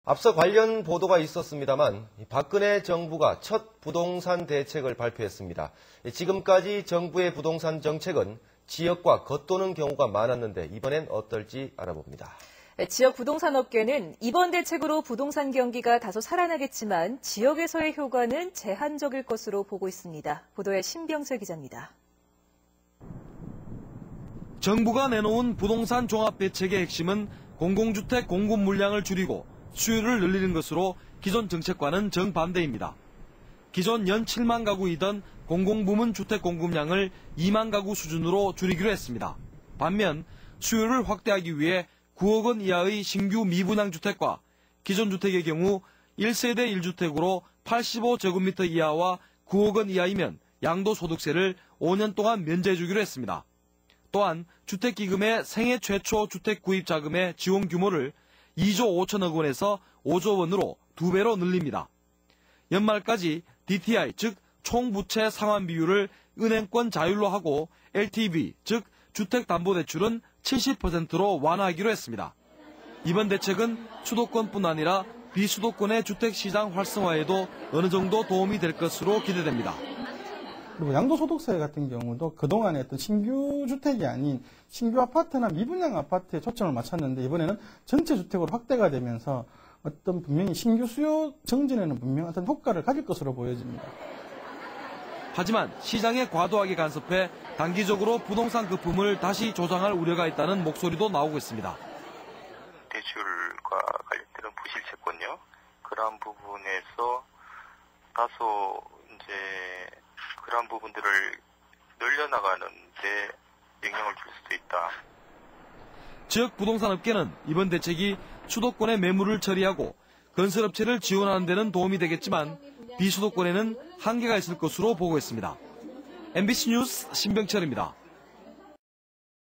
앞서 관련 보도가 있었습니다만 박근혜 정부가 첫 부동산 대책을 발표했습니다. 지금까지 정부의 부동산 정책은 지역과 겉도는 경우가 많았는데 이번엔 어떨지 알아봅니다. 지역 부동산 업계는 이번 대책으로 부동산 경기가 다소 살아나겠지만 지역에서의 효과는 제한적일 것으로 보고 있습니다. 보도에 신병철 기자입니다. 정부가 내놓은 부동산 종합대책의 핵심은 공공주택 공급 물량을 줄이고 수요를 늘리는 것으로 기존 정책과는 정반대입니다. 기존 연 7만 가구이던 공공부문 주택 공급량을 2만 가구 수준으로 줄이기로 했습니다. 반면 수요를 확대하기 위해 9억 원 이하의 신규 미분양 주택과 기존 주택의 경우 1세대 1주택으로 85제곱미터 이하와 9억 원 이하이면 양도소득세를 5년 동안 면제해주기로 했습니다. 또한 주택기금의 생애 최초 주택 구입 자금의 지원 규모를 2조 5천억 원에서 5조 원으로 2배로 늘립니다. 연말까지 DTI, 즉 총부채 상환 비율을 은행권 자율로 하고 LTV, 즉 주택담보대출은 70%로 완화하기로 했습니다. 이번 대책은 수도권뿐 아니라 비수도권의 주택시장 활성화에도 어느 정도 도움이 될 것으로 기대됩니다. 그리고 양도소득세 같은 경우도 그동안에 어떤 신규 주택이 아닌 신규 아파트나 미분양 아파트에 초점을 맞췄는데 이번에는 전체 주택으로 확대가 되면서 어떤 분명히 신규 수요 정진에는 분명 어떤 효과를 가질 것으로 보여집니다. 하지만 시장에 과도하게 간섭해 단기적으로 부동산 거품을 다시 조장할 우려가 있다는 목소리도 나오고 있습니다. 대출과 관련되는 부실 채권요. 그러한 부분에서 다소 그런 부분들을 늘려나가는 데 영향을 줄 수도 있다. 지역 부동산 업계는 이번 대책이 수도권의 매물을 처리하고 건설업체를 지원하는 데는 도움이 되겠지만 비수도권에는 한계가 있을 것으로 보고 있습니다. MBC 뉴스 신병철입니다.